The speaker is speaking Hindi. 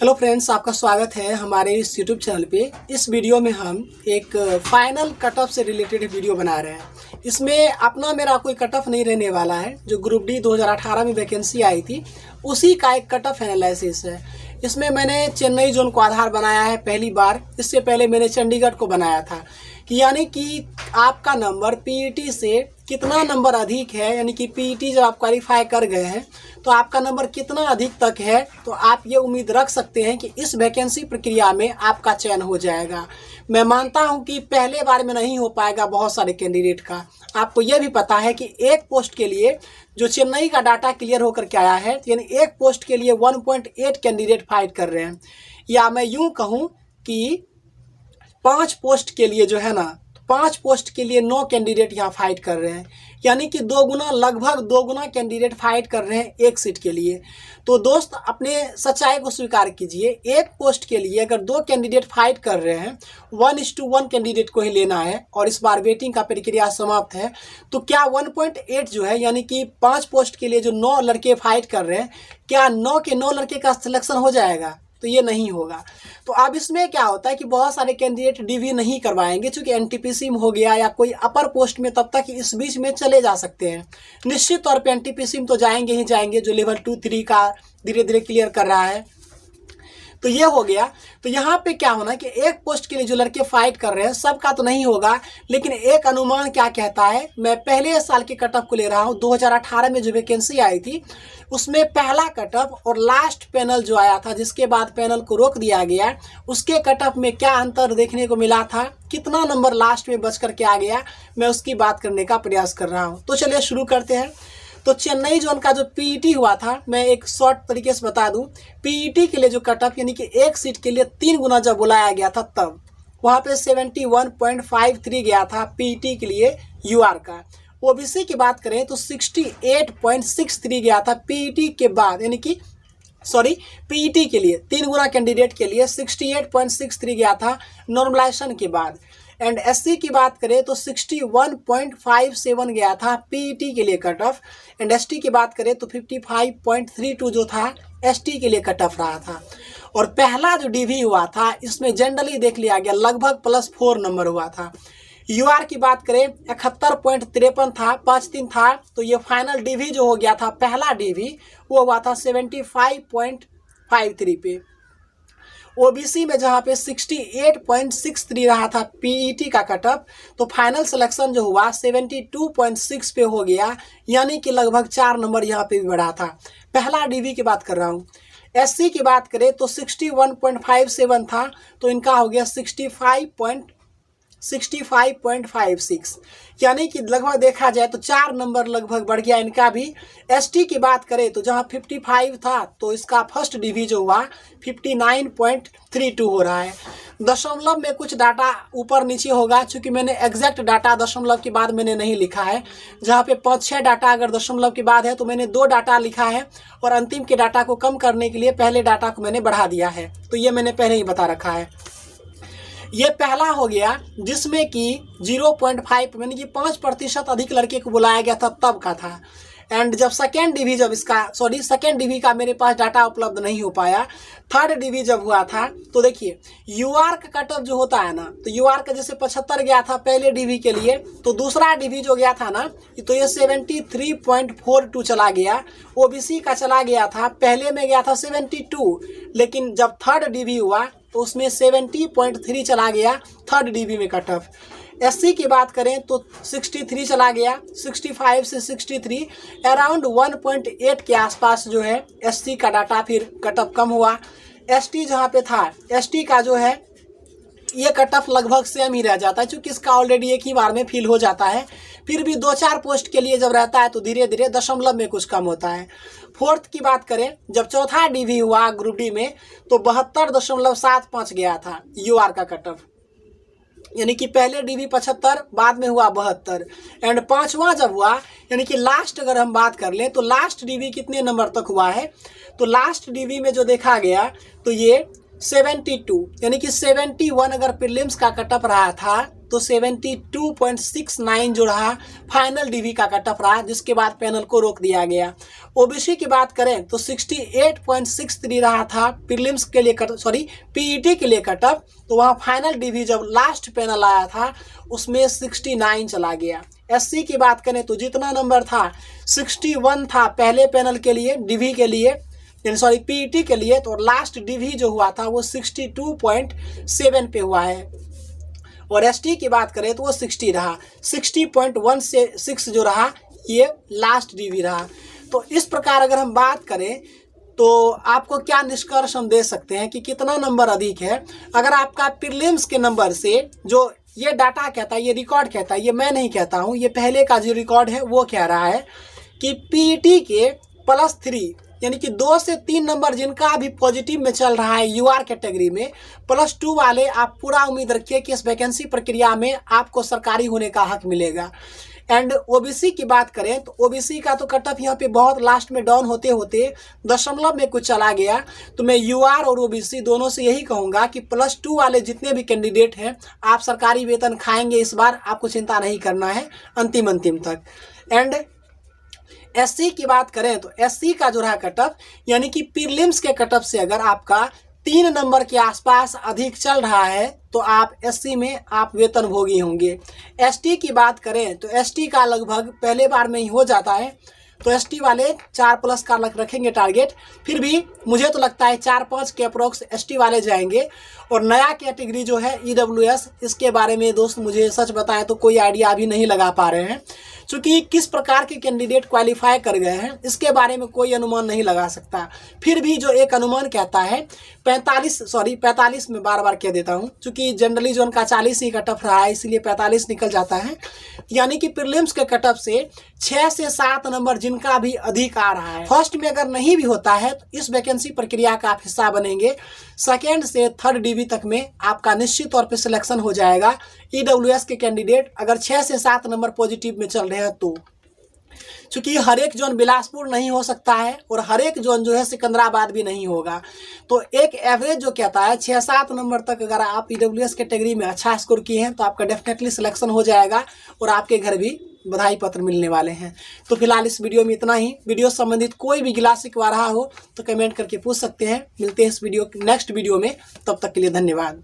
हेलो फ्रेंड्स, आपका स्वागत है हमारे इस यूट्यूब चैनल पे। इस वीडियो में हम एक फाइनल कट ऑफ से रिलेटेड वीडियो बना रहे हैं। इसमें अपना मेरा कोई कट ऑफ नहीं रहने वाला है। जो ग्रुप डी 2018 में वैकेंसी आई थी उसी का एक कट ऑफ एनालिसिस है। इसमें मैंने चेन्नई जोन को आधार बनाया है पहली बार। इससे पहले मैंने चंडीगढ़ को बनाया था कि यानी कि आपका नंबर पीईटी से कितना नंबर अधिक है, यानी कि पीईटी जब आप क्वालिफाई कर गए हैं तो आपका नंबर कितना अधिक तक है, तो आप ये उम्मीद रख सकते हैं कि इस वैकेंसी प्रक्रिया में आपका चयन हो जाएगा। मैं मानता हूं कि पहले बार में नहीं हो पाएगा बहुत सारे कैंडिडेट का। आपको ये भी पता है कि एक पोस्ट के लिए जो चेन्नई का डाटा क्लियर होकर के आया है, यानी एक पोस्ट के लिए 1.8 कैंडिडेट फाइट कर रहे हैं, या मैं यूँ कहूँ कि 5 पोस्ट के लिए जो है ना, 5 पोस्ट के लिए 9 कैंडिडेट यहाँ फाइट कर रहे हैं। यानी कि लगभग दो गुना कैंडिडेट फाइट कर रहे हैं एक सीट के लिए। तो दोस्त, अपने सच्चाई को स्वीकार कीजिए। एक पोस्ट के लिए अगर 2 कैंडिडेट फाइट कर रहे हैं, 1:1 कैंडिडेट को ही लेना है और इस बार वेटिंग का प्रक्रिया समाप्त है, तो क्या 1.8 जो है, यानी कि 5 पोस्ट के लिए जो 9 लड़के फाइट कर रहे हैं, क्या 9 के 9 लड़के का सिलेक्शन हो जाएगा? तो ये नहीं होगा। तो अब इसमें क्या होता है कि बहुत सारे कैंडिडेट डीवी नहीं करवाएंगे, चूंकि एनटीपीसी में हो गया या कोई अपर पोस्ट में, तब तक इस बीच में चले जा सकते हैं। निश्चित तौर पे एनटीपीसी में तो जाएंगे ही जाएंगे, जो लेवल 2-3 का धीरे धीरे क्लियर कर रहा है। तो ये हो गया। तो यहाँ पे क्या होना कि एक पोस्ट के लिए जो लड़के फाइट कर रहे हैं, सबका तो नहीं होगा, लेकिन एक अनुमान क्या कहता है, मैं पहले साल के कट ऑफ को ले रहा हूँ। 2018 में जो वैकेंसी आई थी उसमें पहला कट ऑफ और लास्ट पैनल जो आया था, जिसके बाद पैनल को रोक दिया गया, उसके कट ऑफ में क्या अंतर देखने को मिला था, कितना नंबर लास्ट में बच करके आ गया, मैं उसकी बात करने का प्रयास कर रहा हूँ। तो चलिए शुरू करते हैं। तो चेन्नई जोन का जो पीईटी हुआ था, मैं एक शॉर्ट तरीके से बता दूं, पीईटी के लिए जो कट ऑफ, यानी कि एक सीट के लिए 3 गुना जब बुलाया गया था, तब वहाँ पे 71.53 गया था पीईटी के लिए यूआर का। ओबीसी की बात करें तो 68.63 गया था पीईटी के बाद, यानी कि पीईटी के लिए 3 गुना कैंडिडेट के लिए 68.63 गया था नॉर्मलाइजेशन के बाद। एंड एससी की बात करें तो 61.57 गया था पीईटी के लिए कट ऑफ। एंड एसटी की बात करें तो 55.32 जो था एसटी के लिए कट ऑफ रहा था। और पहला जो डीवी हुआ था, इसमें जनरली देख लिया गया, लगभग +4 नंबर हुआ था। यूआर की बात करें 71.53 था, 5-3 था। तो ये फाइनल डीवी जो हो गया था, पहला डीवी, वो हुआ था 75.53 पे। ओबीसी में जहाँ पे 68.63 रहा था पीईटी का कट ऑफ, तो फाइनल सिलेक्शन जो हुआ 72.6 पे हो गया, यानी कि लगभग 4 नंबर यहाँ पे भी बढ़ा था। पहला डीवी की बात कर रहा हूँ। एससी की बात करें तो 61.57 था, तो इनका हो गया 65.56, यानी कि लगभग देखा जाए तो 4 नंबर लगभग बढ़ गया इनका भी। एसटी की बात करें तो जहां 55 था, तो इसका फर्स्ट डीवी जो हुआ 59.32 हो रहा है। दशमलव में कुछ डाटा ऊपर नीचे होगा, क्योंकि मैंने एग्जैक्ट डाटा दशमलव के बाद मैंने नहीं लिखा है। जहाँ पे 5-6 डाटा अगर दशमलव के बाद है तो मैंने 2 डाटा लिखा है, और अंतिम के डाटा को कम करने के लिए पहले डाटा को मैंने बढ़ा दिया है। तो ये मैंने पहले ही बता रखा है। ये पहला हो गया जिसमें कि 0.5 यानी कि 5% अधिक लड़के को बुलाया गया था, तब का था। एंड जब सेकेंड डीवी का मेरे पास डाटा उपलब्ध नहीं हो पाया। थर्ड डीवी जब हुआ था, तो देखिए यूआर का कट ऑफ जो होता है ना, तो यूआर का जैसे 75 गया था पहले डीवी के लिए, तो दूसरा डीवी जो गया था ना, तो ये 73.42 चला गया। ओबीसी का चला गया था, पहले में गया था 72, लेकिन जब थर्ड डीवी हुआ तो उसमें 70.3 चला गया थर्ड डीवी में कट ऑफ। एससी की बात करें तो 63 चला गया, 65 से 63, अराउंड 1.8 के आसपास जो है एससी का डाटा फिर कट ऑफ कम हुआ। एसटी जहाँ पे था, एसटी का जो है ये कट ऑफ लगभग सेम ही रह जाता है, क्योंकि इसका ऑलरेडी एक ही बार में फिल हो जाता है। फिर भी 2-4 पोस्ट के लिए जब रहता है तो धीरे धीरे दशमलव में कुछ कम होता है। फोर्थ की बात करें, जब चौथा डीवी हुआ ग्रुप डी में, तो 72.75 गया था यूआर का कट ऑफ, यानी कि पहले डीवी 75, बाद में हुआ 72। एंड 5वां जब हुआ, यानी कि लास्ट अगर हम बात कर लें तो लास्ट डीवी कितने नंबर तक हुआ है, तो लास्ट डीवी में जो देखा गया तो ये 72, यानी कि 71 अगर प्रीलिम्स का कट ऑफ रहा था, तो 72.69 जो रहा फाइनल डीवी का कट ऑफ रहा, जिसके बाद पैनल को रोक दिया गया। ओबीसी की बात करें तो 68.63 रहा था प्रीलिम्स के लिए पीईटी के लिए कट ऑफ, तो वहाँ फाइनल डीवी जब लास्ट पैनल आया था उसमें 69 चला गया। एससी की बात करें तो जितना नंबर था 61 था पहले पैनल के लिए डीवी के लिए पीईटी के लिए, तो लास्ट डीवी जो हुआ था वो 62.7 पे हुआ है। और एसटी की बात करें तो वो 60 रहा, 60.16 जो रहा ये लास्ट डीवी रहा। तो इस प्रकार अगर हम बात करें तो आपको क्या निष्कर्ष हम दे सकते हैं कि कितना नंबर अधिक है। अगर आपका प्रीलिम्स के नंबर से जो ये डाटा कहता है, ये रिकॉर्ड कहता है, ये मैं नहीं कहता हूँ, ये पहले का जो रिकॉर्ड है वो कह रहा है कि पीईटी के +3 यानी कि 2 से 3 नंबर जिनका अभी पॉजिटिव में चल रहा है यूआर कैटेगरी में, +2 वाले आप पूरा उम्मीद रखिए कि इस वैकेंसी प्रक्रिया में आपको सरकारी होने का हक मिलेगा। एंड ओबीसी की बात करें तो ओबीसी का तो कट ऑफ यहाँ पे बहुत लास्ट में डाउन होते होते दशमलव में कुछ चला गया। तो मैं यूआर और ओबीसी दोनों से यही कहूँगा कि +2 वाले जितने भी कैंडिडेट हैं आप सरकारी वेतन खाएंगे इस बार, आपको चिंता नहीं करना है अंतिम तक। एंड एससी की बात करें तो एससी का जो रहा कट ऑफ यानी कि प्रीलिम्स के कट ऑफ से अगर आपका 3 नंबर के आसपास अधिक चल रहा है तो आप एससी में आप वेतन भोगी होंगे। एसटी की बात करें तो एसटी का लगभग पहले बार में ही हो जाता है, तो एसटी वाले 4+ का रखेंगे टारगेट। फिर भी मुझे तो लगता है 4-5 के अप्रोक्स एसटी वाले जाएंगे। और नया कैटेगरी जो है ईडब्ल्यूएस, इसके बारे में दोस्त मुझे सच बताएं तो कोई आइडिया अभी नहीं लगा पा रहे हैं, क्योंकि किस प्रकार के कैंडिडेट क्वालिफाई कर गए हैं इसके बारे में कोई अनुमान नहीं लगा सकता। फिर भी जो एक अनुमान कहता है 45 में बार कह देता हूं, क्योंकि जनरली जो उनका 40 ही कट ऑफ रहा है इसलिए 45 निकल जाता है। यानी कि प्रीलिम्स के कट ऑफ से 6 से 7 नंबर जिनका भी अधिक आ रहा है, फर्स्ट में अगर नहीं भी होता है तो इस वैकेंसी प्रक्रिया का आप हिस्सा बनेंगे। सेकेंड से थर्ड डीवी तक में आपका निश्चित तौर पे सिलेक्शन हो जाएगा। ईडब्ल्यूएस के कैंडिडेट अगर 6 से 7 नंबर पॉजिटिव में चल रहे हैं तो, क्योंकि हर एक जोन बिलासपुर नहीं हो सकता है और हर एक जोन जो है सिकंदराबाद भी नहीं होगा। तो एक एवरेज जो कहता है 6-7 नंबर तक अगर आप ईडब्ल्यूएस कैटेगरी में अच्छा स्कोर किए हैं तो आपका डेफिनेटली सिलेक्शन हो जाएगा और आपके घर भी बधाई पत्र मिलने वाले हैं। तो फिलहाल इस वीडियो में इतना ही। वीडियो संबंधित कोई भी गिला शिकवा रहा हो तो कमेंट करके पूछ सकते हैं। मिलते हैं इस वीडियो नेक्स्ट वीडियो में, तब तक के लिए धन्यवाद।